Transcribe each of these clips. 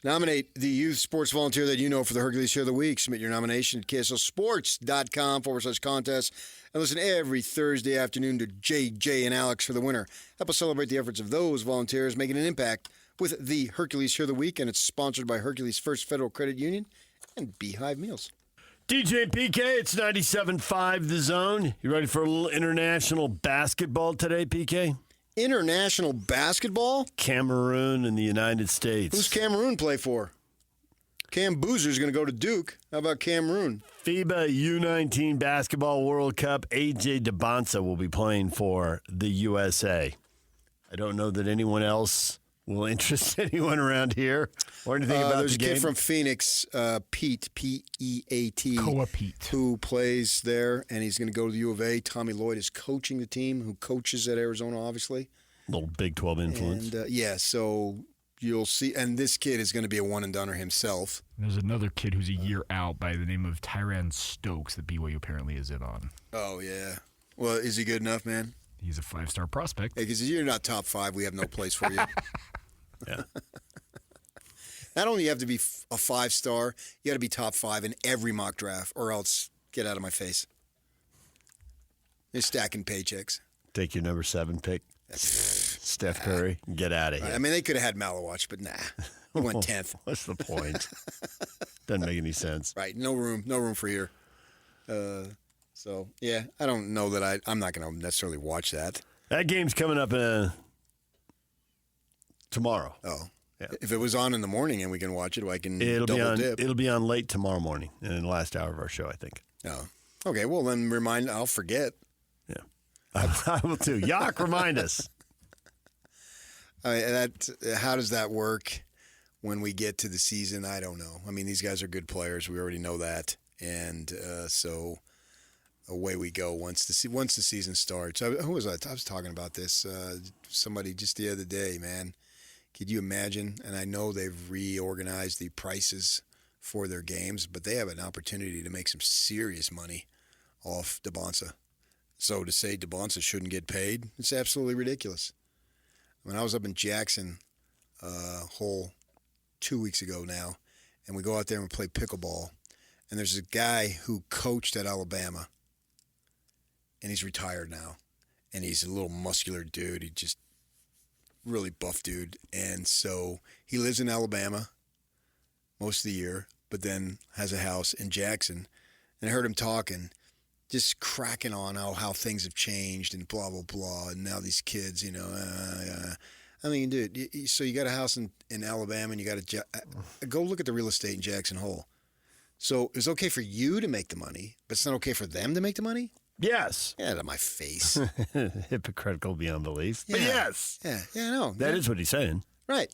Nominate the youth sports volunteer that you know for the Hercules Hero of the Week. Submit your nomination at kslsports.com/contest. And listen every Thursday afternoon to JJ and Alex for the winner. Help us celebrate the efforts of those volunteers making an impact with the Hercules Hero of the Week. And it's sponsored by Hercules First Federal Credit Union and Beehive Meals. DJ and PK, it's 97.5 The Zone. You ready for a little international basketball today, PK? International basketball? Cameroon and the United States. Who's Cameroon play for? Cam Boozer's going to go to Duke. How about Cameroon? FIBA U19 Basketball World Cup. AJ DeBonsa will be playing for the USA. I don't know that anyone else will interest anyone around here or anything about there's the game. There's a kid from Phoenix, Pete, P-E-A-T, Koa Pete, who plays there, and he's going to go to the U of A. Tommy Lloyd is coaching the team, who coaches at Arizona, obviously. Little Big 12 influence. And, so you'll see. And this kid is going to be a one-and-doner himself. There's another kid who's a year out by the name of Tyran Stokes that BYU apparently is in on. Oh, yeah. Well, is he good enough, man? He's a 5-star prospect. Because if you're not top 5, we have no place for you. Yeah. Not only you have to be a 5-star, you got to be top 5 in every mock draft, or else get out of my face. They're stacking paychecks. Take your number 7 pick, Steph Curry, and get out of here. I mean, they could have had Malawatch, but nah. He went 10th. What's the point? Doesn't make any sense. Right. No room for here. So, yeah, I don't know that I'm not going to necessarily watch that. That game's coming up tomorrow. Oh. Yeah. If it was on in the morning and we can watch it, I can It'll dip. It'll be on late tomorrow morning in the last hour of our show, I think. Oh. Okay, well, then I'll forget. Yeah. I will too. Yak, remind us. How does that work when we get to the season? I don't know. I mean, these guys are good players. We already know that. And so away we go once the season starts. Who was I? I was talking about this. Somebody just the other day, man. Could you imagine? And I know they've reorganized the prices for their games, but they have an opportunity to make some serious money off DeBonsa. So to say DeBonsa shouldn't get paid, it's absolutely ridiculous. When I was up in Jackson Hole 2 weeks ago now, and we go out there and we play pickleball, and there's a guy who coached at Alabama, and he's retired now, and he's a little muscular dude. He just really buff dude. And so he lives in Alabama most of the year, but then has a house in Jackson. And I heard him talking, just cracking on how things have changed and blah, blah, blah. And now these kids, I mean, dude, so you got a house in Alabama and you got go look at the real estate in Jackson Hole. So it's okay for you to make the money, but it's not okay for them to make the money? Yes. Get out of my face. Hypocritical beyond belief. Yeah. But yes. Yeah, I know. That is what he's saying. Right.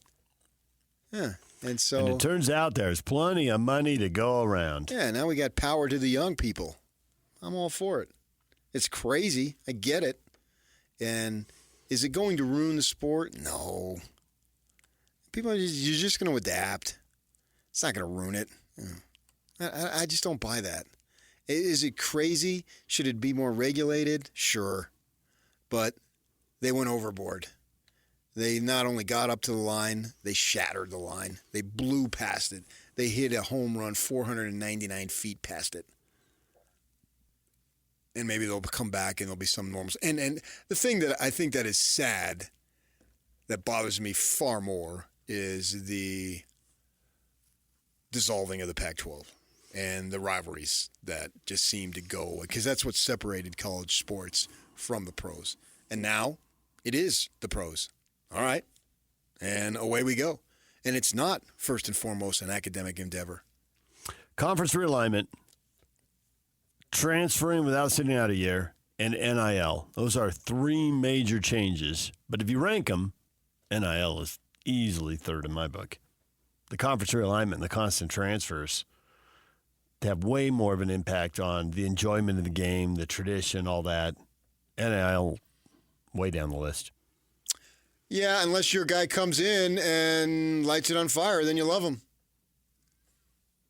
Yeah. And so. And it turns out there's plenty of money to go around. Yeah, now we got power to the young people. I'm all for it. It's crazy. I get it. And is it going to ruin the sport? No. You're just going to adapt. It's not going to ruin it. I just don't buy that. Is it crazy? Should it be more regulated? Sure. But they went overboard. They not only got up to the line, they shattered the line. They blew past it. They hit a home run 499 feet past it. And maybe they'll come back and there'll be some normal. And the thing that I think that is sad, that bothers me far more, is the dissolving of the Pac-12. And the rivalries that just seem to go away, because that's what separated college sports from the pros. And now it is the pros. All right. And away we go. And it's not, first and foremost, an academic endeavor. Conference realignment, transferring without sitting out a year, and NIL. Those are 3 major changes. But if you rank them, NIL is easily third in my book. The conference realignment, the constant transfers, to have way more of an impact on the enjoyment of the game, the tradition, all that. NIL, way down the list. Yeah, unless your guy comes in and lights it on fire, then you love him.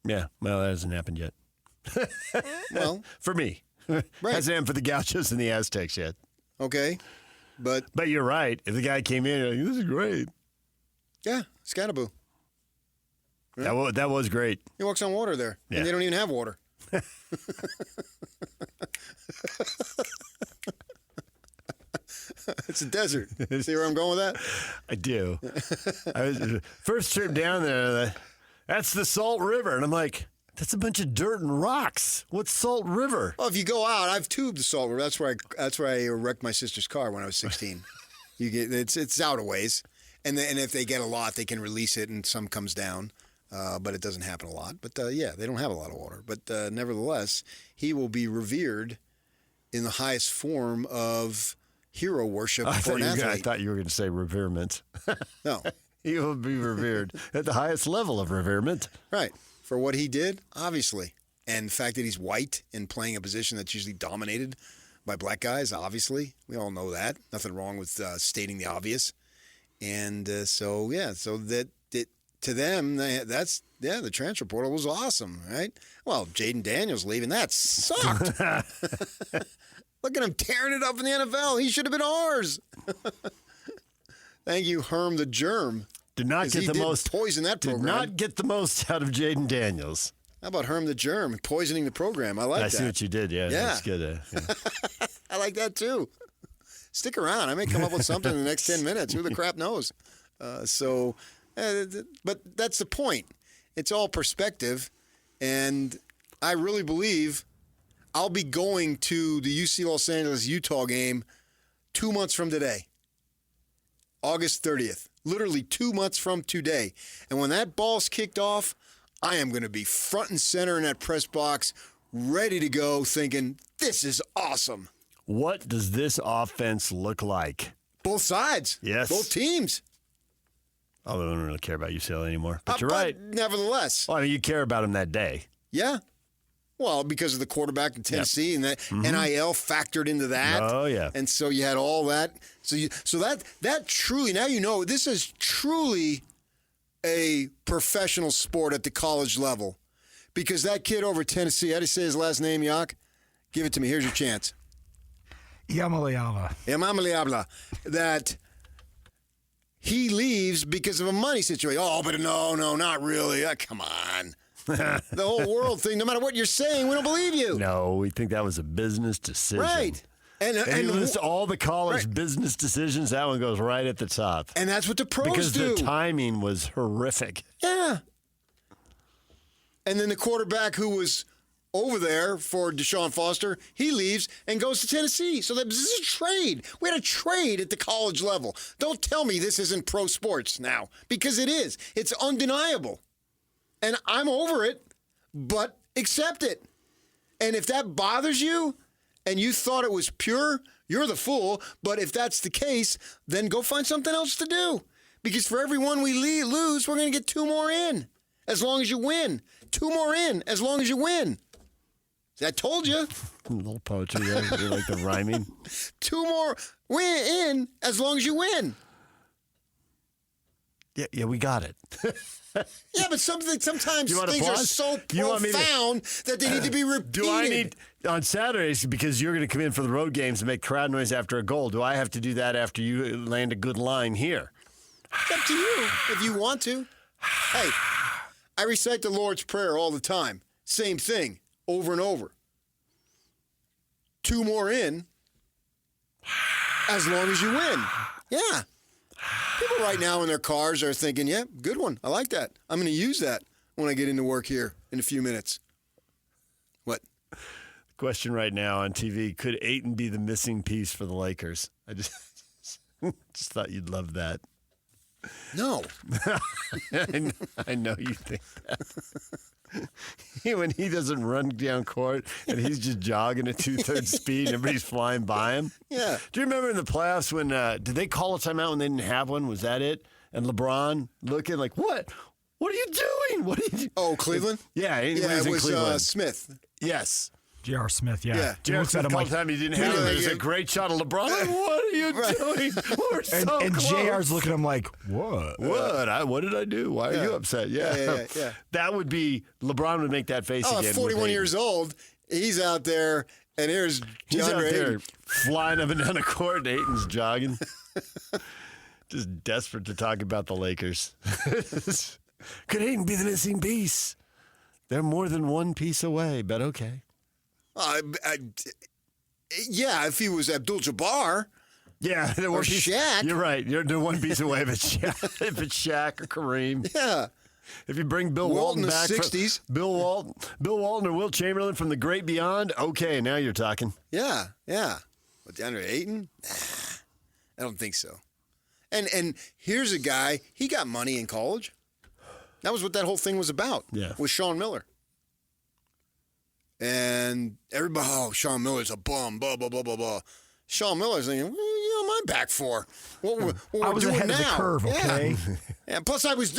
Yeah, well, that hasn't happened yet. Well, for me. Right. Hasn't happened for the Gauchos and the Aztecs yet. Okay, but you're right. If the guy came in, you're like, this is great. Yeah, Scatterboo. That was great. He walks on water there, Yeah. and they don't even have water. It's a desert. See where I'm going with that? I do. First trip down there, that's the Salt River. And I'm like, that's a bunch of dirt and rocks. What's Salt River? Well, if you go out, I've tubed the Salt River. That's where I wrecked my sister's car when I was 16. It's out a ways, and if they get a lot, they can release it, and some comes down, but it doesn't happen a lot. But they don't have a lot of water. But nevertheless, he will be revered in the highest form of hero worship for an athlete. I thought you were going to say reverement. No, He will be revered at the highest level of reverement. right, for what he did, obviously, and the fact that he's white and playing a position that's usually dominated by black guys, obviously. We all know that. Nothing wrong with stating the obvious. And so that to them, the transfer portal was awesome, right? Well, Jaden Daniels leaving, that sucked. Look at him tearing it up in the NFL. He should have been ours. Thank you, Herm the Germ. Did not get the most poison that program. Did not get the most out of Jaden Daniels. How about Herm the Germ poisoning the program? I like that. I see what you did. Yeah, Yeah. that's good. Yeah. I like that too. Stick around. I may come up with something in the next 10 minutes. Who the crap knows? But that's the point. It's all perspective. And I really believe I'll be going to the UC Los Angeles Utah game 2 months from today, August 30th. Literally 2 months from today. And when that ball's kicked off, I am going to be front and center in that press box, ready to go, thinking, this is awesome. What does this offense look like? Both sides. Yes. Both teams. Although I don't really care about UCLA anymore. But you're right. Nevertheless. Well, I mean, you care about them that day. Yeah. Well, because of the quarterback in Tennessee and that NIL factored into that. Oh, yeah. And so you had all that. So that truly, now you know, this is truly a professional sport at the college level. Because that kid over at Tennessee, how do you say his last name, Yak? Give it to me. Here's your chance. Yamamaliabla. That he leaves because of a money situation. Oh, but no, not really. Come on. The whole world thing, no matter what you're saying, we don't believe you. No, we think that was a business decision. Right. And you list all the college business decisions, that one goes right at the top. And that's what the pros because do. The timing was horrific. Yeah. And then the quarterback who was over there for Deshaun Foster, he leaves and goes to Tennessee. So this is a trade. We had a trade at the college level. Don't tell me this isn't pro sports now, because it is. It's undeniable. And I'm over it, but accept it. And if that bothers you and you thought it was pure, you're the fool. But if that's the case, then go find something else to do. Because for every one we lose, we're going to get 2 more in, as long as you win. 2 more in, as long as you win. See, I told you. A little poetry there. You like the rhyming. 2 more in, as long as you win. Yeah, we got it. Yeah, but sometimes You want things are applause? so You want me to- profound that they need to be repeated. Do I need, on Saturdays, because you're going to come in for the road games and make crowd noise after a goal, do I have to do that after you land a good line here? It's up to you if you want to. Hey, I recite the Lord's Prayer all the time. Same thing, over and over. 2 more in, as long as you win. Yeah. People right now in their cars are thinking, yeah, good one. I like that. I'm going to use that when I get into work here in a few minutes. What? Question right now on TV, could Ayton be the missing piece for the Lakers? I just thought you'd love that. No. I know you think that. When he doesn't run down court and he's just jogging at 2/3 speed and everybody's flying by him. Yeah. Do you remember in the playoffs when, did they call a timeout when they didn't have one? Was that it? And LeBron looking like, what? What are you doing? What are you doing? Oh, Cleveland? Yeah, It was Cleveland. Smith. Yes. J.R. Smith, yeah. Yeah. He looks at him like, time he didn't have it. There's a great shot of LeBron. Like, what are you doing? We're so and close. J.R.'s looking at him like, what? What did I do? Why are you upset? Yeah. That would be, LeBron would make that face Oh, again. at 41 years old, he's out there, and here's He's out DeAndre there Ayton. flying up and down the court. Ayton's jogging. Just desperate to talk about the Lakers. Could Hayden be the missing piece? They're more than one piece away, but okay. Yeah, if he was Abdul-Jabbar. Yeah, they're one piece. Shaq. You're right. They're one piece away if it's Shaq or Kareem. Yeah. If you bring Bill Walton back in the 60s. Bill Walton or Wilt Chamberlain from the great beyond, okay, now you're talking. Yeah. But DeAndre Ayton? Nah, I don't think so. And here's a guy, he got money in college. That was what that whole thing was about. Yeah. With Sean Miller. And everybody, Sean Miller's a bum, blah, blah, blah, blah, blah. Sean Miller's thinking, what am I back for? What we're was doing ahead now. of the curve, okay? Yeah. And plus, I was.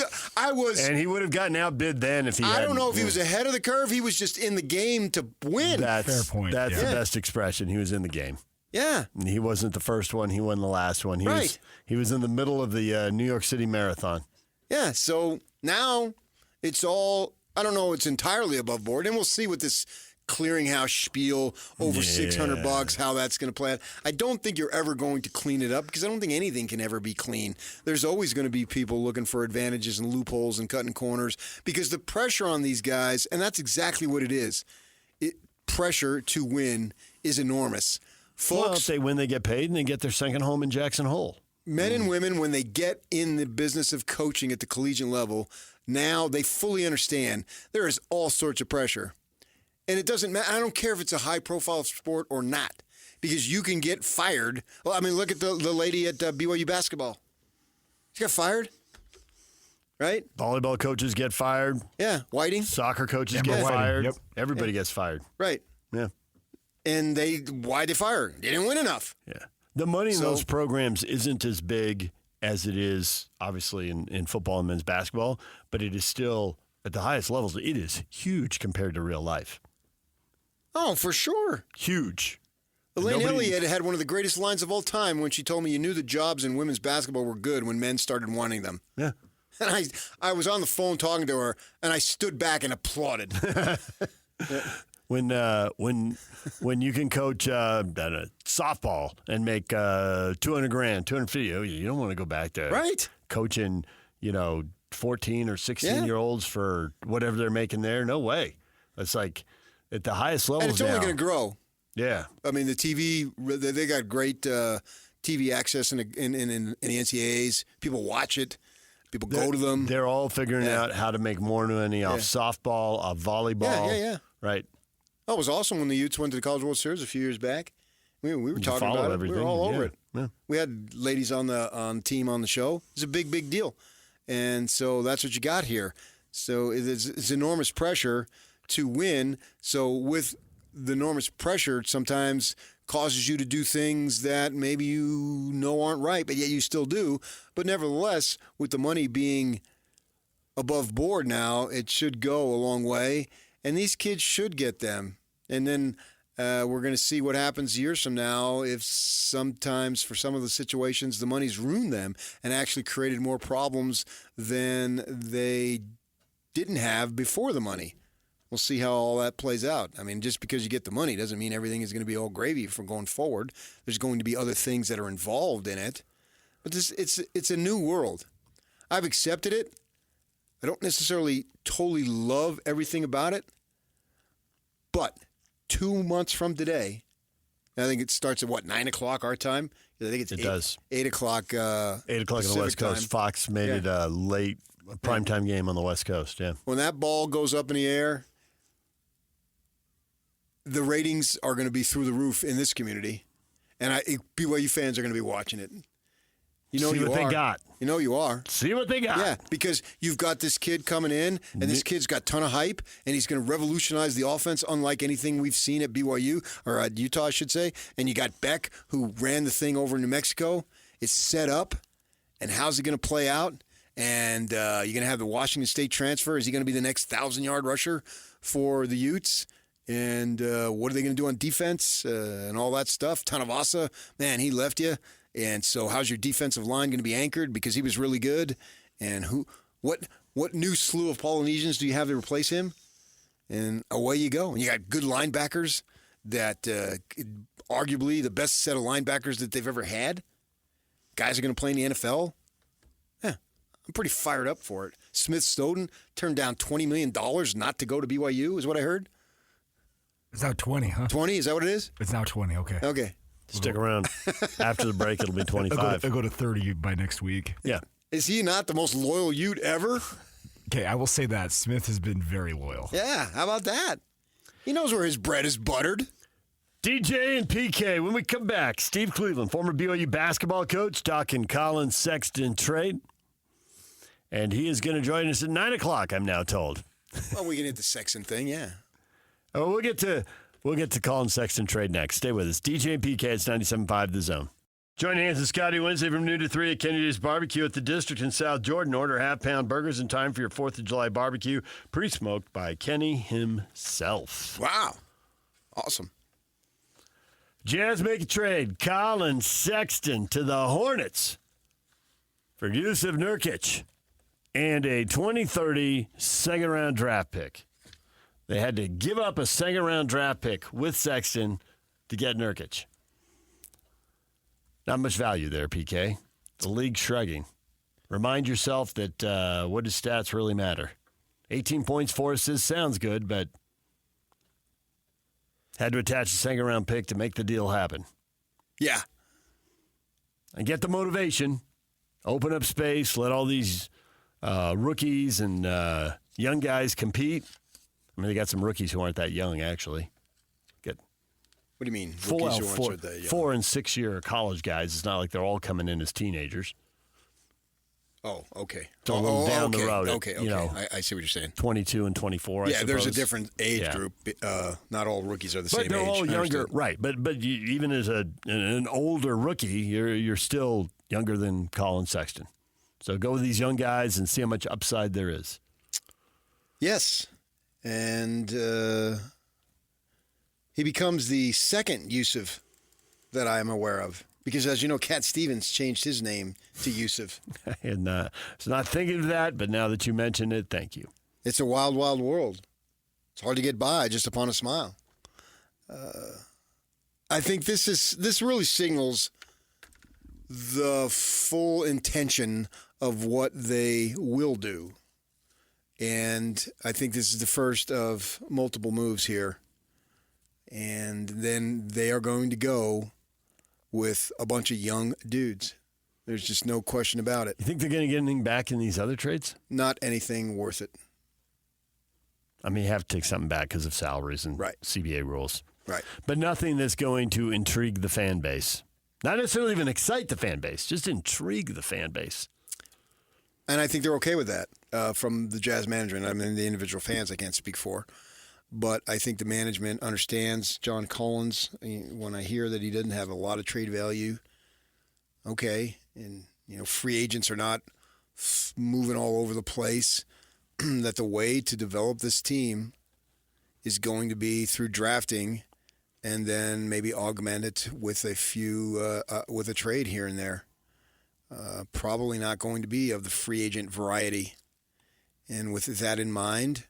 And he would have gotten outbid then if he I don't know if he yeah. was ahead of the curve. He was just in the game to win. Fair point, That's yeah. the best expression. He was in the game. Yeah. And he wasn't the first one. He wasn't the last one. He was in the middle of the New York City Marathon. Yeah. So now it's all. I don't know. It's entirely above board, and we'll see what this clearinghouse spiel over $600, how that's going to play out. I don't think you're ever going to clean it up because I don't think anything can ever be clean. There's always going to be people looking for advantages and loopholes and cutting corners because the pressure on these guys, and that's exactly what it is. Pressure to win is enormous. Folks, Well, if they win, they get paid, and they get their second home in Jackson Hole. men and women, when they get in the business of coaching at the collegiate level, now they fully understand there is all sorts of pressure. And it doesn't matter. I don't care if it's a high-profile sport or not, because you can get fired. Well, I mean, look at the lady at BYU basketball. She got fired, right? Volleyball coaches get fired. Yeah, Whiting. Soccer coaches Amber get Whiting, fired. yep. Everybody gets fired. Right. Yeah. And why'd they fire her? They didn't win enough. Yeah. The money in So- those programs isn't as big as it is, obviously, in football and men's basketball, but it is still, at the highest levels, it is huge compared to real life. Oh, for sure. Huge. Elaine Nobody- Elliott had one of the greatest lines of all time when she told me you knew the jobs in women's basketball were good when men started wanting them. Yeah. And I was on the phone talking to her, and I stood back and applauded. When you can coach softball and make $200,000, $250,000, you don't want to go back to Right. coaching, 14 or 16-year-olds for whatever they're making there. No way. It's like at the highest levels And it's only now. going to grow. Yeah. I mean, the TV, they got great TV access in the NCAAs. People watch it. People go to them. They're all figuring out how to make more money off softball, off volleyball. Yeah. Right. Oh, it was awesome when the Utes went to the College World Series a few years back. We were talking follow about it. everything. We were all over Yeah. it. Yeah. We had ladies on the team on the show. It's a big deal. And so that's what you got here. So it's enormous pressure to win. So with the enormous pressure, it sometimes causes you to do things that maybe you know aren't right, but yet you still do. But nevertheless, with the money being above board now, it should go a long way. And these kids should get them. And then we're going to see what happens years from now if sometimes for some of the situations the money's ruined them and actually created more problems than they didn't have before the money. We'll see how all that plays out. I mean, just because you get the money doesn't mean everything is going to be all gravy from going forward. There's going to be other things that are involved in it. But it's a new world. I've accepted it. I don't necessarily totally love everything about it. But 2 months from today, I think it starts at 9 o'clock our time? I think it's It does. 8 o'clock 8 o'clock on the Pacific West Coast. time. Fox made it a late primetime game on the West Coast. Yeah. When that ball goes up in the air, the ratings are going to be through the roof in this community. And BYU fans are going to be watching it. You know See you what are. they got. You know you are. See what they got. Yeah, because you've got this kid coming in, and this kid's got a ton of hype, and he's going to revolutionize the offense unlike anything we've seen at BYU, or at Utah, I should say. And you got Beck, who ran the thing over in New Mexico. It's set up, and how's it going to play out? And you're going to have the Washington State transfer. Is he going to be the next 1,000-yard rusher for the Utes? And what are they going to do on defense and all that stuff? Tanavasa, man, he left you. And so how's your defensive line going to be anchored? Because he was really good. And what new slew of Polynesians do you have to replace him? And away you go. And you got good linebackers that arguably the best set of linebackers that they've ever had. Guys are going to play in the NFL. Yeah, I'm pretty fired up for it. Smith Snowden turned down $20 million not to go to BYU, is what I heard. It's now 20, huh? 20, is that what it is? It's now 20, okay. Okay. Stick around. After the break, it'll be 25. I'll go to 30 by next week. Yeah. Is he not the most loyal Ute ever? Okay, I will say that. Smith has been very loyal. Yeah, how about that? He knows where his bread is buttered. DJ and PK, when we come back, Steve Cleveland, former BYU basketball coach, talking Collin Sexton trade. And he is going to join us at 9 o'clock, I'm now told. Well, we can hit the Sexton thing, yeah. Oh, we'll get to Collin Sexton trade next. Stay with us. DJ and PK, it's 97.5 The Zone. Join Hans and Scotty Wednesday from noon to 3 at Kennedy's Barbecue at the District in South Jordan. Order half-pound burgers in time for your 4th of July barbecue, pre-smoked by Kenny himself. Wow. Awesome. Jazz make a trade. Collin Sexton to the Hornets for Jusuf Nurkic and a 2030 second-round draft pick. They had to give up a second-round draft pick with Sexton to get Nurkic. Not much value there, PK. The league shrugging. Remind yourself that what does stats really matter? 18 points, 4 assists sounds good, but had to attach a second-round pick to make the deal happen. Yeah. And get the motivation. Open up space. Let all these rookies and young guys compete. I mean, they got some rookies who aren't that young, actually. What do you mean? Four Rookies who aren't that young? 4 and 6 year college guys. It's not like they're all coming in as teenagers. Oh, okay. It's a little down okay. the road. Okay. You know, I see what you're saying. 22 and 24. Yeah, I there's a suppose. different age Yeah. group. Not all rookies are the But same they're age. all I younger, understand. right? But you, even as an older rookie, you're still younger than Collin Sexton. So go with these young guys and see how much upside there is. Yes, and he becomes the second Jusuf that I am aware of. Because, as you know, Cat Stevens changed his name to Jusuf. And I was not thinking of that, but now that you mention it, thank you. It's a wild, wild world. It's hard to get by just upon a smile. I think this really signals the full intention of what they will do. And I think this is the first of multiple moves here. And then they are going to go with a bunch of young dudes. There's just no question about it. You think they're going to get anything back in these other trades? Not anything worth it. I mean, you have to take something back because of salaries and Right. CBA rules. Right. But nothing that's going to intrigue the fan base. Not necessarily even excite the fan base, just intrigue the fan base. And I think they're okay with that from the Jazz management. I mean, the individual fans I can't speak for. But I think the management understands John Collins. When I hear that he doesn't have a lot of trade value, okay. And, free agents are not moving all over the place. That the way to develop this team is going to be through drafting and then maybe augment it with a few, with a trade here and there. Probably not going to be of the free agent variety. And with that in mind,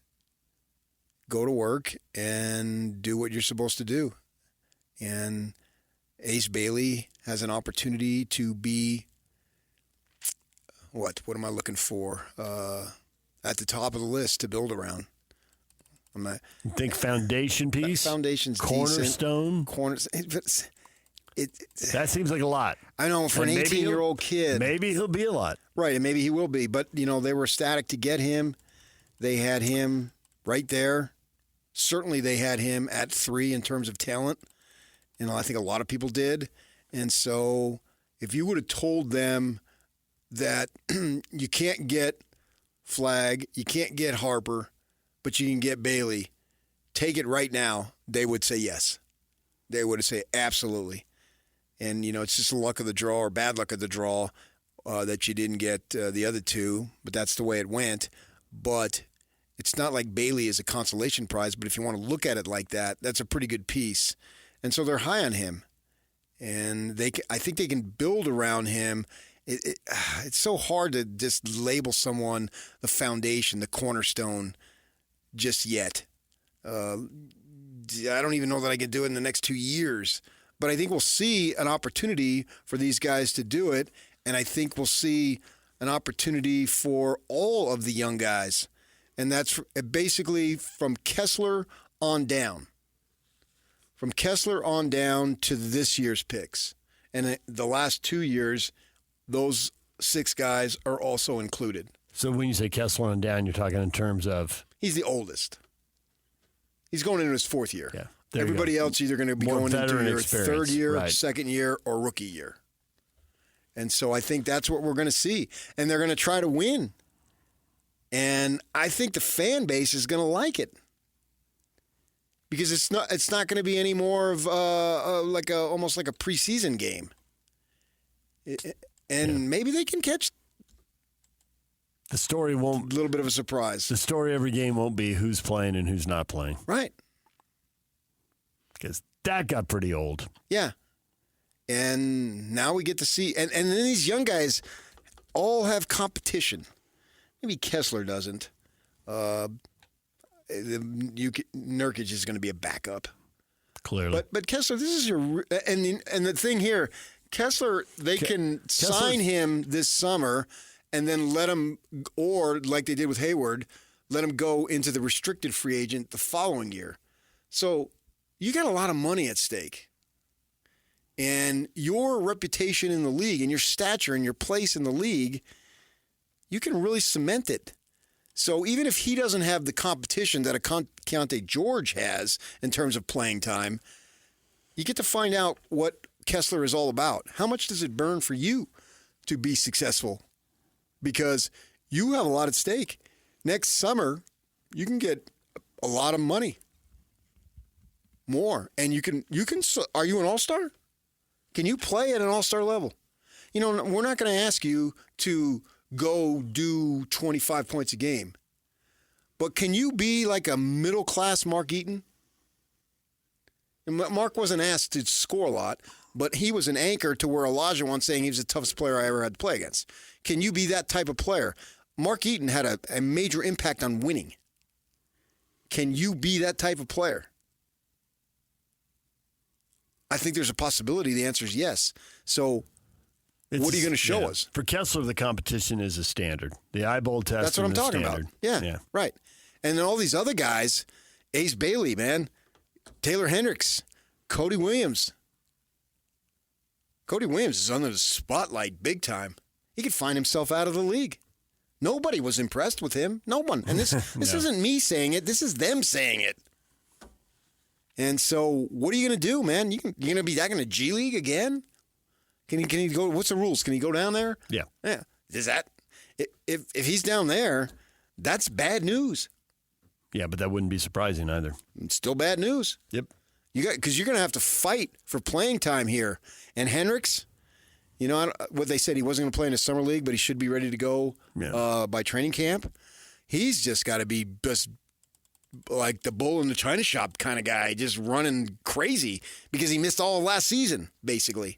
go to work and do what you're supposed to do. And Ace Bailey has an opportunity to be, what am I looking for? At the top of the list to build around. You think foundation piece? Foundation's cornerstone? That seems like a lot. I know, for And an maybe 18-year-old kid. Maybe he'll be a lot. Right, and maybe he will be. But, they were ecstatic to get him. They had him right there. Certainly they had him at 3 in terms of talent. I think a lot of people did. And so if you would have told them that you can't get Flagg, you can't get Harper, but you can get Bailey, take it right now, they would say yes. They would say absolutely. And, it's just the luck of the draw or bad luck of the draw that you didn't get the other two, but that's the way it went. But it's not like Bailey is a consolation prize, but if you want to look at it like that, that's a pretty good piece. And so they're high on him. And I think they can build around him. It's so hard to just label someone the foundation, the cornerstone, just yet. I don't even know that I can do it in the next 2 years. But I think we'll see an opportunity for these guys to do it. And I think we'll see an opportunity for all of the young guys. And that's basically from Kessler on down. From Kessler on down to this year's picks. And the last 2 years, those 6 guys are also included. So when you say Kessler on down, you're talking in terms of? He's the oldest. He's going into his 4th year. Yeah. Everybody else either going to be More going into their experience. 3rd year, Right. 2nd year, or rookie year. And so I think that's what we're going to see. And they're going to try to win. And I think the fan base is going to like it. Because it's not going to be any more of almost like a preseason game. And maybe they can catch The story a won't. little bit of a surprise. The story every game won't be who's playing and who's not playing. Right. Because that got pretty old. Yeah. And now we get to see, and then these young guys all have competition. Maybe Kessler doesn't. Nurkic is going to be a backup. Clearly. But Kessler, this is your, and the thing here, Kessler, they can sign him this summer and then let him, or like they did with Hayward, let him go into the restricted free agent the following year. So you got a lot of money at stake. And your reputation in the league and your stature and your place in the league, you can really cement it. So even if he doesn't have the competition that a Keontae George has in terms of playing time, you get to find out what Kessler is all about. How much does it burn for you to be successful? Because you have a lot at stake. Next summer, you can get a lot of money. More. And you can. Are you an all-star? Can you play at an all-star level? You know, we're not going to ask you to go do 25 points a game. But can you be like a middle-class Mark Eaton? And Mark wasn't asked to score a lot, but he was an anchor to where Elijah once saying he was the toughest player I ever had to play against. Can you be that type of player? Mark Eaton had a major impact on winning. Can you be that type of player? I think there's a possibility. The answer is yes. So what are you going to show us? For Kessler, the competition is a standard. The eyeball test. That's what I'm talking standard. about. Yeah, right. And then all these other guys, Ace Bailey, man, Taylor Hendricks, Cody Williams. Cody Williams is under the spotlight big time. He could find himself out of the league. Nobody was impressed with him. No one. And this isn't me saying it. This is them saying it. And so, what are you going to do, man? You're going to be back in the G League again? Can he go? What's the rules? Can he go down there? Yeah. Yeah. Is that if he's down there? That's bad news. Yeah, but that wouldn't be surprising either. It's still bad news. Yep. Because you're going to have to fight for playing time here. And Hendricks, you know what they said, he wasn't going to play in the summer league, but he should be ready to go by training camp. He's just got to be just like the bull in the china shop kind of guy, just running crazy because he missed all of last season, basically.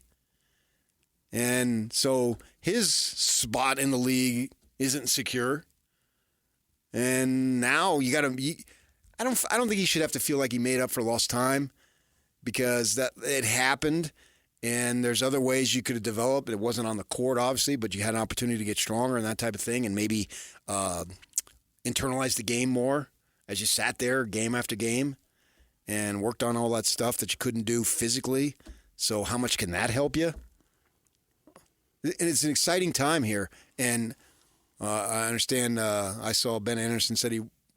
And so his spot in the league isn't secure. And now you got to. I don't think he should have to feel like he made up for lost time, because that it happened, and there's other ways you could have developed. It wasn't on the court, obviously, but you had an opportunity to get stronger and that type of thing, and maybe internalize the game more as you sat there game after game and worked on all that stuff that you couldn't do physically. So how much can that help you? And it's an exciting time here, and I understand. I saw Ben Anderson said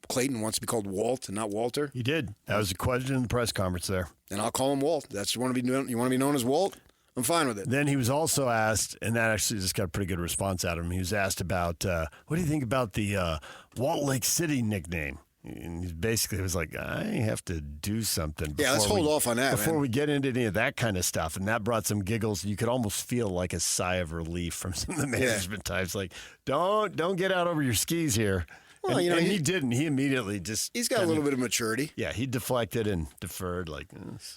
Clayton wants to be called Walt and not Walter. He did. That was a question in the press conference there. And I'll call him Walt. You want to be known as Walt? I'm fine with it. Then he was also asked, and that actually just got a pretty good response out of him. He was asked about, what do you think about the Walt Lake City nickname? And he basically was like, I have to do something. Yeah, let's hold off on that, before we get into any of that kind of stuff. And that brought some giggles. You could almost feel like a sigh of relief from some of the management types. Like, don't get out over your skis here. Well, and he didn't. He immediately just... He's got a little bit of maturity. Yeah, he deflected and deferred.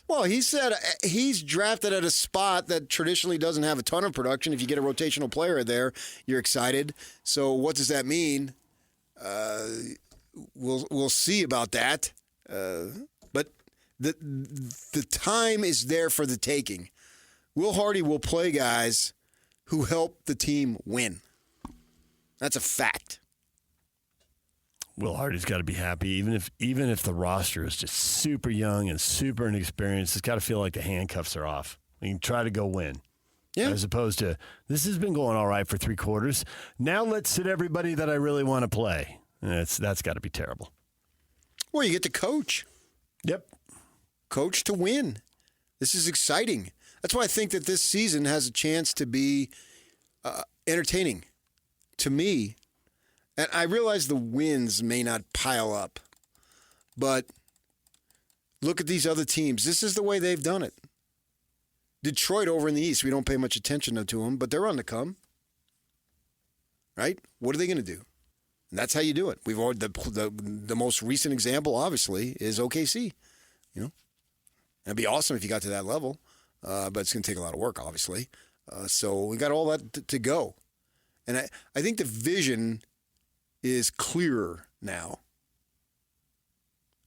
Well, he said he's drafted at a spot that traditionally doesn't have a ton of production. If you get a rotational player there, you're excited. So what does that mean? We'll see about that. But the time is there for the taking. Will Hardy will play guys who help the team win. That's a fact. Will Hardy's got to be happy, even if the roster is just super young and super inexperienced. It's got to feel like the handcuffs are off. We can try to go win. Yeah. As opposed to, this has been going all right for 3 quarters. Now let's sit everybody that I really want to play. That's got to be terrible. Well, you get to coach. Yep. Coach to win. This is exciting. That's why I think that this season has a chance to be entertaining to me. And I realize the wins may not pile up, but look at these other teams. This is the way they've done it. Detroit over in the East, we don't pay much attention to them, but they're on the come. Right? What are they going to do? And that's how you do it. We've already, the most recent example, obviously, is OKC. You know, it'd be awesome if you got to that level, but it's going to take a lot of work, obviously. So we got all that to go, and I think the vision is clearer now.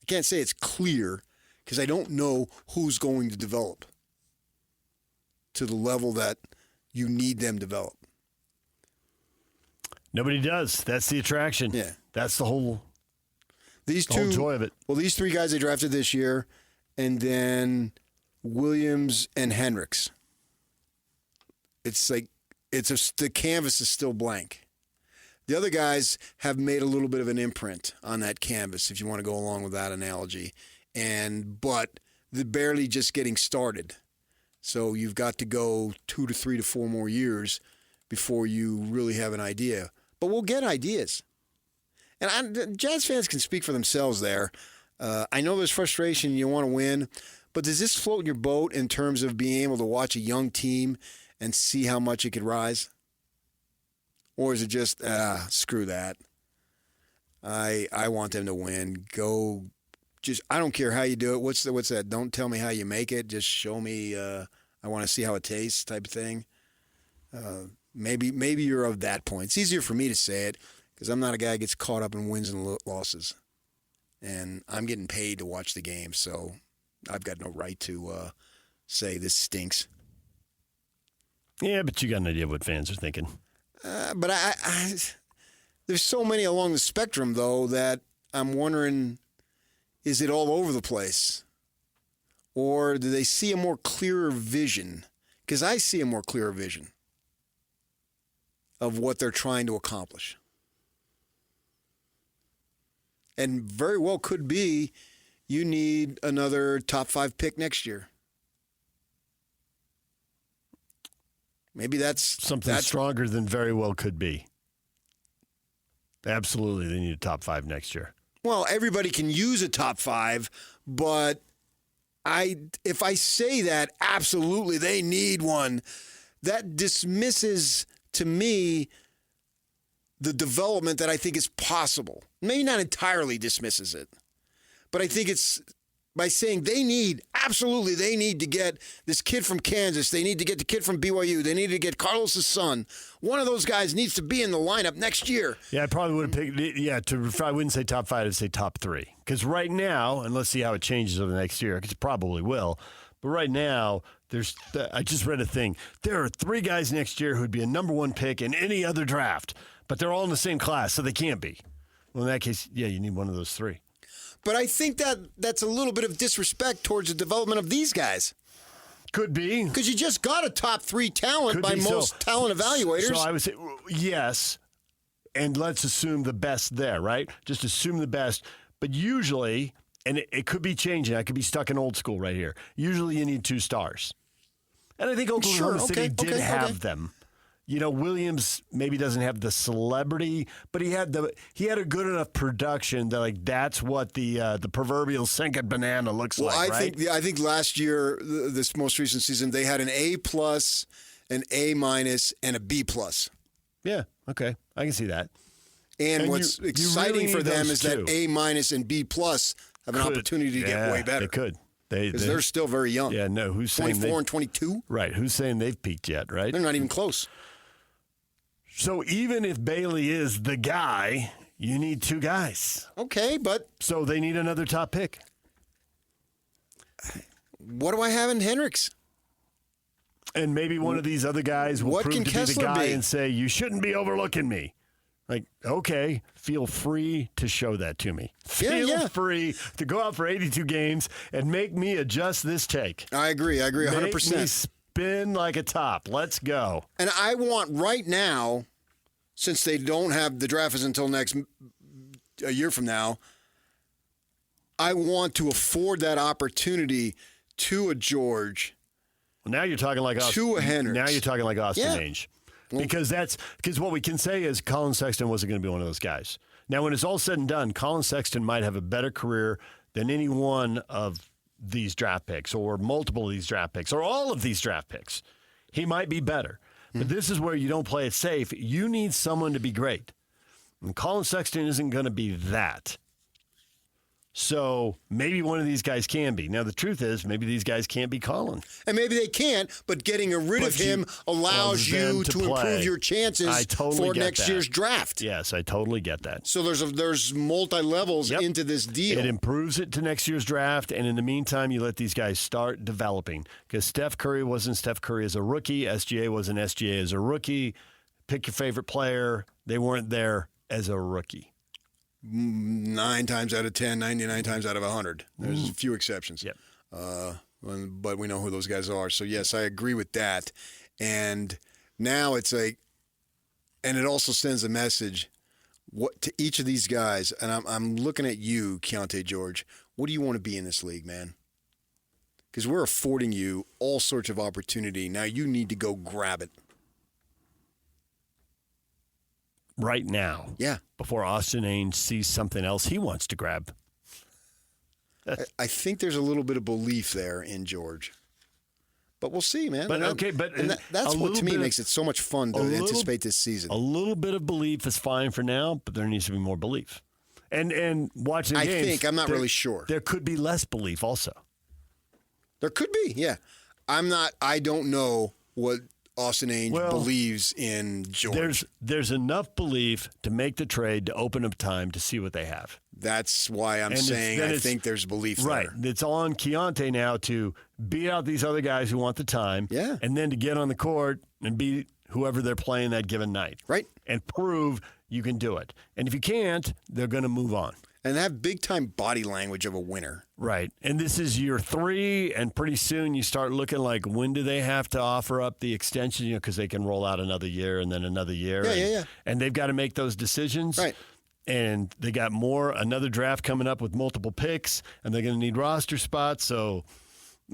I can't say it's clear because I don't know who's going to develop to the level that you need them to develop. Nobody does. That's the attraction. Yeah. That's the whole whole joy of it. Well, these 3 guys they drafted this year, and then Williams and Hendricks. It's like the canvas is still blank. The other guys have made a little bit of an imprint on that canvas, if you want to go along with that analogy, but they're barely just getting started. So you've got to go 2 to 3 to 4 more years before you really have an idea. But we'll get ideas. And Jazz fans can speak for themselves there. I know there's frustration. You want to win. But does this float your boat in terms of being able to watch a young team and see how much it could rise? Or is it just, screw that? I want them to win. Go. Just, I don't care how you do it. What's that? Don't tell me how you make it. Just show me. I want to see how it tastes, type of thing. Maybe you're of that point. It's easier for me to say it because I'm not a guy that gets caught up in wins and losses, and I'm getting paid to watch the game, so I've got no right to say this stinks. Yeah, but you got an idea of what fans are thinking. But I there's so many along the spectrum though that I'm wondering. Is it all over the place? Or do they see a more clearer vision? Because I see a more clearer vision of what they're trying to accomplish. And very well could be you need another top 5 pick next year. Maybe that's something stronger than very well could be. Absolutely, they need a top 5 next year. Well, everybody can use a top 5, but if I say that, absolutely, they need one, that dismisses, to me, the development that I think is possible. Maybe not entirely dismisses it, but I think it's by saying they need to get this kid from Kansas. They need to get the kid from BYU. They need to get Carlos' son. One of those guys needs to be in the lineup next year. Yeah, I probably would have picked, I wouldn't say top 5, I'd say top 3. Because right now, and let's see how it changes over the next year, because it probably will, but right now, I just read a thing. There are 3 guys next year who'd be a number 1 pick in any other draft, but they're all in the same class, so they can't be. Well, in that case, yeah, you need one of those 3. But I think that's a little bit of disrespect towards the development of these guys. Could be. Because you just got a top 3 talent by most talent evaluators. So I would say, yes, and let's assume the best there, right? Just assume the best. But usually, and it could be changing. I could be stuck in old school right here. Usually you need 2 stars. And I think Oklahoma City did have them. You know, Williams maybe doesn't have the celebrity, but he had a good enough production that that's what the proverbial second banana looks like. Right? I think last year, this most recent season, they had an A+, an A-, and a B+. Yeah, okay, I can see that. And what's exciting really for them is two. that A- and B+ have an opportunity to get way better. They could. Because they're still very young. Yeah, no, who's saying 24 and 22? Right, who's saying they've peaked yet, right? They're not even close. So even if Bailey is the guy, you need 2 guys. Okay, but... So they need another top pick. What do I have in Hendricks? And maybe one of these other guys will prove to be the guy and say, you shouldn't be overlooking me. Like, okay, feel free to show that to me. Feel free to go out for 82 games and make me adjust this take. I agree 100%. Make me spin like a top. Let's go. And I want right now, since they don't have the draft is until a year from now, I want to afford that opportunity to a George. Well, now you're talking like Austin. To a Hendricks. Now you're talking like Austin Ainge. Because what we can say is Collin Sexton wasn't going to be one of those guys. Now, when it's all said and done, Collin Sexton might have a better career than any one of these draft picks or multiple of these draft picks or all of these draft picks. He might be better. But this is where you don't play it safe. You need someone to be great. And Collin Sexton isn't going to be that. So maybe one of these guys can be. Now, the truth is, maybe these guys can't be Collin. And maybe they can't, but getting rid of him allows you to improve your chances for next year's draft. Yes, I totally get that. So there's multi-levels into this deal. It improves it to next year's draft, and in the meantime, you let these guys start developing. Because Steph Curry wasn't Steph Curry as a rookie. SGA wasn't SGA as a rookie. Pick your favorite player. They weren't there as a rookie. 9 times out of 10, 99 times out of 100. There's a few exceptions. Yep. But we know who those guys are. So, yes, I agree with that. And now it's like, and it also sends a message to each of these guys. And I'm looking at you, Keontae George. What do you want to be in this league, man? Because we're affording you all sorts of opportunity. Now you need to go grab it. Right now. Yeah. Before Austin Ainge sees something else he wants to grab. I think there's a little bit of belief there in George. But we'll see, man. But that's what to me makes it so much fun to anticipate this season. A little bit of belief is fine for now, but there needs to be more belief. And watching games, I'm not really sure. There could be less belief also. There could be, yeah. I don't know what Austin Ainge believes in George. There's enough belief to make the trade to open up time to see what they have. That's why I'm saying I think there's belief right. there. It's on Keontae now to beat out these other guys who want the time. Yeah. And then to get on the court and beat whoever they're playing that given night. Right. And prove you can do it. And if you can't, they're going to move on. And have big-time body language of a winner. Right. And this is year 3, and pretty soon you start looking like, when do they have to offer up the extension? Because they can roll out another year and then another year. Yeah. And they've got to make those decisions. Right. And they got another draft coming up with multiple picks, and they're going to need roster spots. So,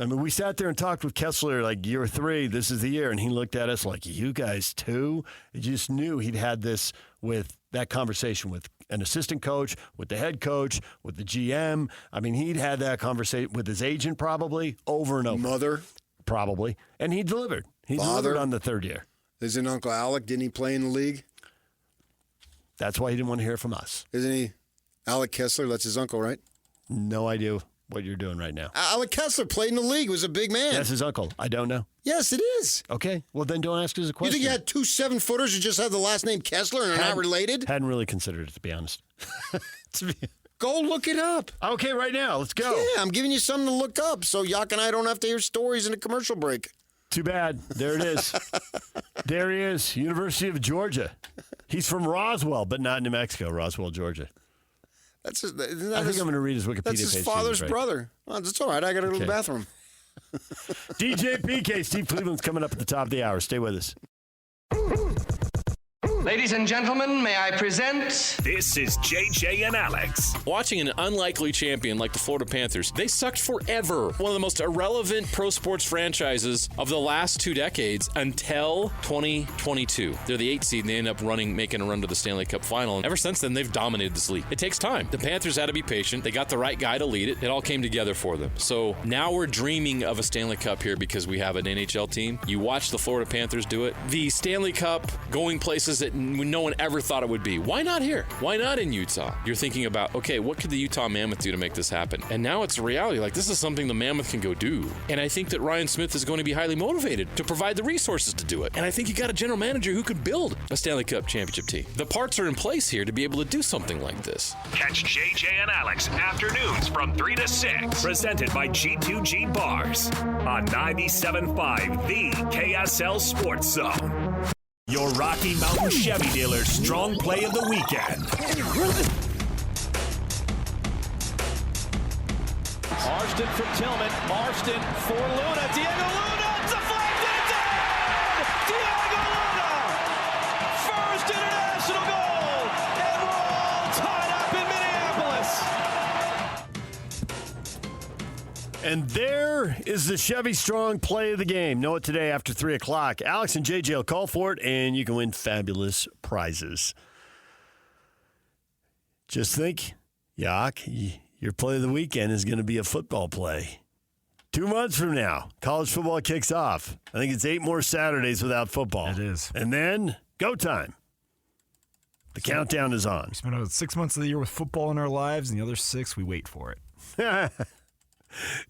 I mean, we sat there and talked with Kessler like year 3, this is the year, and he looked at us like, you guys too? He just knew he'd had this with that conversation with an assistant coach, with the head coach, with the GM. I mean, he'd had that conversation with his agent probably over and over. Mother. Probably. And he delivered. He delivered on the 3rd year. Isn't Uncle Alec, didn't he play in the league? That's why he didn't want to hear from us. Isn't he? Alec Kessler, that's his uncle, right? No idea what you're doing right now. Alec Kessler played in the league, was a big man. That's his uncle. I don't know. Yes, it is. Okay. Well, then don't ask us a question. You think you had 2 7-footers who just had the last name Kessler and are not related? Hadn't really considered it, to be honest. Go look it up. Okay, right now. Let's go. Yeah, I'm giving you something to look up so Yak and I don't have to hear stories in a commercial break. Too bad. There it is. There he is, University of Georgia. He's from Roswell, but not New Mexico, Roswell, Georgia. I think I'm going to read his Wikipedia page. That's his father's brother. Well, that's all right. I got to go to the bathroom. DJ PK, Steve Cleveland's coming up at the top of the hour. Stay with us. Ladies and gentlemen, may I present... This is JJ and Alex. Watching an unlikely champion like the Florida Panthers, they sucked forever. One of the most irrelevant pro sports franchises of the last 2 decades until 2022. They're the 8th seed, and they end up making a run to the Stanley Cup final. And ever since then, they've dominated this league. It takes time. The Panthers had to be patient. They got the right guy to lead it. It all came together for them. So now we're dreaming of a Stanley Cup here because we have an NHL team. You watch the Florida Panthers do it. The Stanley Cup going places that no one ever thought it would be. Why not here? Why not in Utah? You're thinking about, okay, what could the Utah Mammoth do to make this happen? And now it's a reality. Like, this is something the Mammoth can go do. And I think that Ryan Smith is going to be highly motivated to provide the resources to do it. And I think you got a general manager who could build a Stanley Cup championship team. The parts are in place here to be able to do something like this. Catch JJ and Alex afternoons from 3 to 6. Presented by G2G Bars on 97.5, the KSL Sports Zone. Your Rocky Mountain Chevy dealer's strong play of the weekend. Marston from Tillman. Marston for Luna. Diego Luna deflected. It's in! Diego Luna! First international goal! And we're all tied up in Minneapolis. And there is the Chevy Strong play of the game. Know it today after 3 o'clock. Alex and JJ will call for it, and you can win fabulous prizes. Just think, Yak, your play of the weekend is going to be a football play. 2 months from now, college football kicks off. I think it's 8 more Saturdays without football. It is. And then, go time. The countdown is on. We spend about 6 months of the year with football in our lives, and the other 6, we wait for it.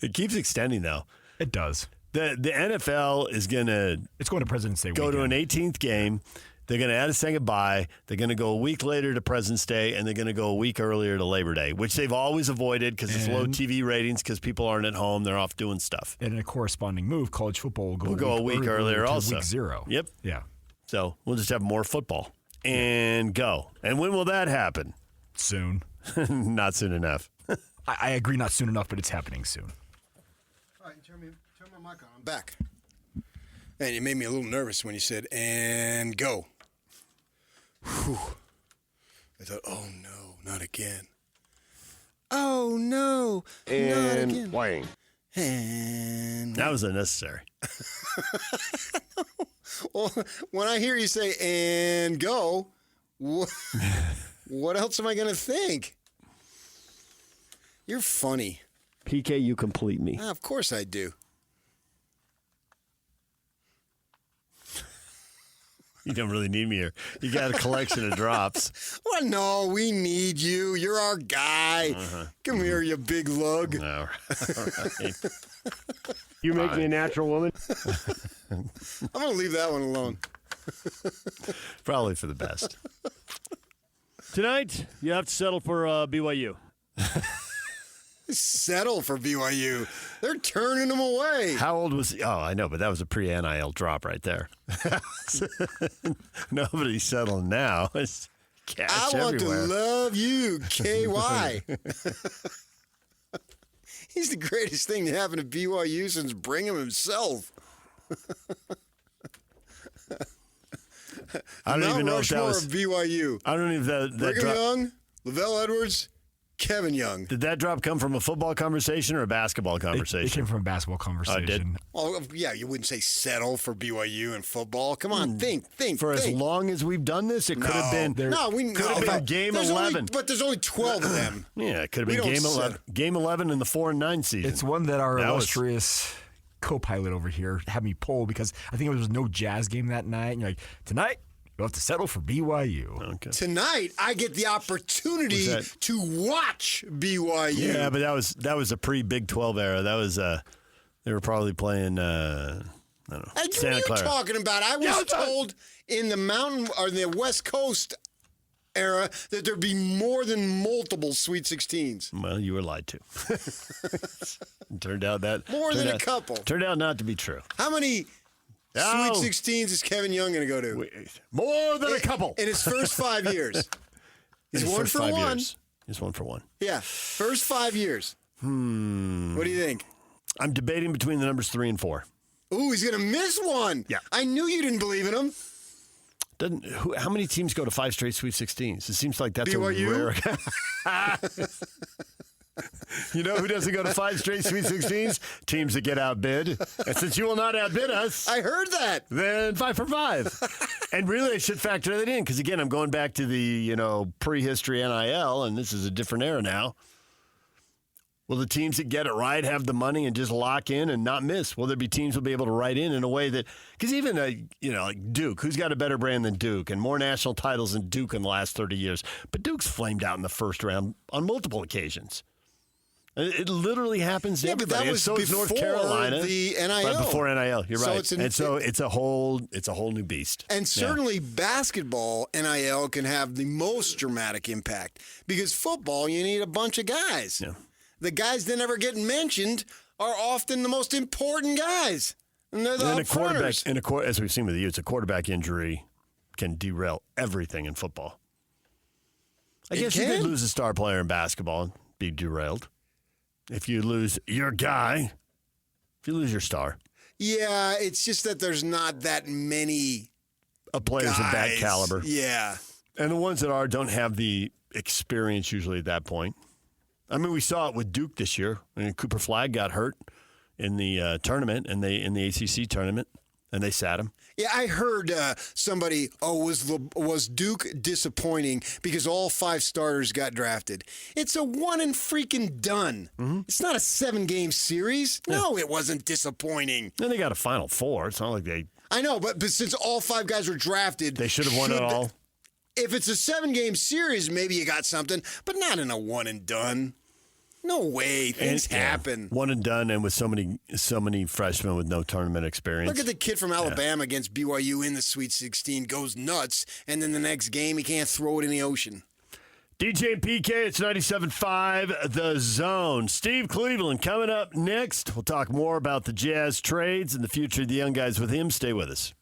It keeps extending, though. It does. The NFL is going to It's going to President's Day go weekend. to an 18th game. They're going to add a second bye. They're going to go a week later to President's Day, and they're going to go a week earlier to Labor Day, which they've always avoided because it's low TV ratings because people aren't at home. They're off doing stuff. And in a corresponding move, college football will go a week earlier to also. Week 0. Yep. Yeah. So we'll just have more football and go. And when will that happen? Soon. Not soon enough. I agree, not soon enough, but it's happening soon. All right, turn my mic on. I'm back. Man, you made me a little nervous when you said, and go. Whew. I thought, oh, no, not again. Oh, no, not again. Playing. And That was unnecessary. well, when I hear you say, and go, what else am I going to think? You're funny. PK, you complete me. Of course I do. You don't really need me here. You got a collection of drops. Well, no, we need you. You're our guy. Come here, you big lug. All right. You make me a natural woman? I'm going to leave that one alone. Probably for the best. Tonight, you have to settle for BYU. Settle for BYU. They're turning them away. How old was he? Oh, I know, but that was a pre-NIL drop right there. Nobody's settling now. It's cash I want everywhere. to love you, KY. He's the greatest thing to happen to BYU since Brigham himself. I don't even know if that Rushmore was of BYU. I don't even that Brigham drop. Young, Lavelle Edwards, Kevin Young. Did that drop come from a football conversation or a basketball It conversation? came from a basketball conversation. Oh, yeah, you wouldn't say settle for BYU in football. Come on, think. For as think. long as we've done this, it could have been. Could have been game 11. But there's only 12 of them. Yeah, it could have We been don't game 11. settle. Game 11 in the 4-9 season. It's one that our That was- illustrious co-pilot over here had me pull because I think it was no Jazz game that night. And you're like, tonight, you'll have to settle for BYU. Okay. Tonight, I get the opportunity Was that- to watch BYU. Yeah, but that was a pre-Big 12 era. That was they were probably playing I don't know. Hey, what are Santa you Clara. talking about? I was told in the mountain or the West Coast era that there'd be more than multiple Sweet 16s. Well, you were lied to. Turned out that More than turned a out- couple. Turned out not to be true. How many Oh. Sweet 16s is Kevin Young going to go to? More than a couple. In his first 5 years. He's In his one first for 5 one. years. He's 1 for 1. Yeah, first 5 years. What do you think? I'm debating between the numbers 3 and 4. Ooh, he's going to miss one. Yeah. I knew you didn't believe in him. How many teams go to 5 straight Sweet 16s? It seems like that's BYU? a rare. You know who doesn't go to 5 straight Sweet 16s? Teams that get outbid. And since you will not outbid us, I heard that. then 5 for 5. And really, I should factor that in because, again, I'm going back to the prehistory NIL, and this is a different era now. Will the teams that get it right have the money and just lock in and not miss? Will there be teams that will be able to write in a way that – because even, like Duke, who's got a better brand than Duke and more national titles than Duke in the last 30 years? But Duke's flamed out in the first round on multiple occasions. It literally happens to Yeah, but everybody. that And was so is North before Carolina. the NIL. Right before NIL, you're So right. it's it's a whole new beast. And certainly basketball, NIL, can have the most dramatic impact because football, you need a bunch of guys. Yeah. The guys that never get mentioned are often the most important guys. And they're the And a quarterback, up-fronters. as we've seen with you, it's a quarterback injury. can derail everything in football. I It guess you could can. lose a star player in basketball and be derailed. If you lose your guy, if you lose your star, Yeah, it's just that there's not that many players of that guys. caliber. Yeah. And the ones that are don't have the experience usually at that point. I mean, we saw it with Duke this year. I mean, Cooper Flagg got hurt in the tournament, and in the ACC tournament, and they sat him. Yeah, I heard somebody, was Duke disappointing because all 5 starters got drafted? It's a one and freaking done. Mm-hmm. It's not a 7-game series. No, it wasn't disappointing. Then they got a Final Four. It's not like they I know, but since all 5 guys were drafted, they should have won it all. If it's a 7-game series, maybe you got something, but not in a one and done. No way. Things happen. One and done, and with so many freshmen with no tournament experience. Look at the kid from Alabama against BYU in the Sweet 16, goes nuts, and then the next game he can't throw it in the ocean. DJ and PK, it's 97.5 The Zone. Steve Cleveland coming up next. We'll talk more about the Jazz trades and the future of the young guys with him. Stay with us.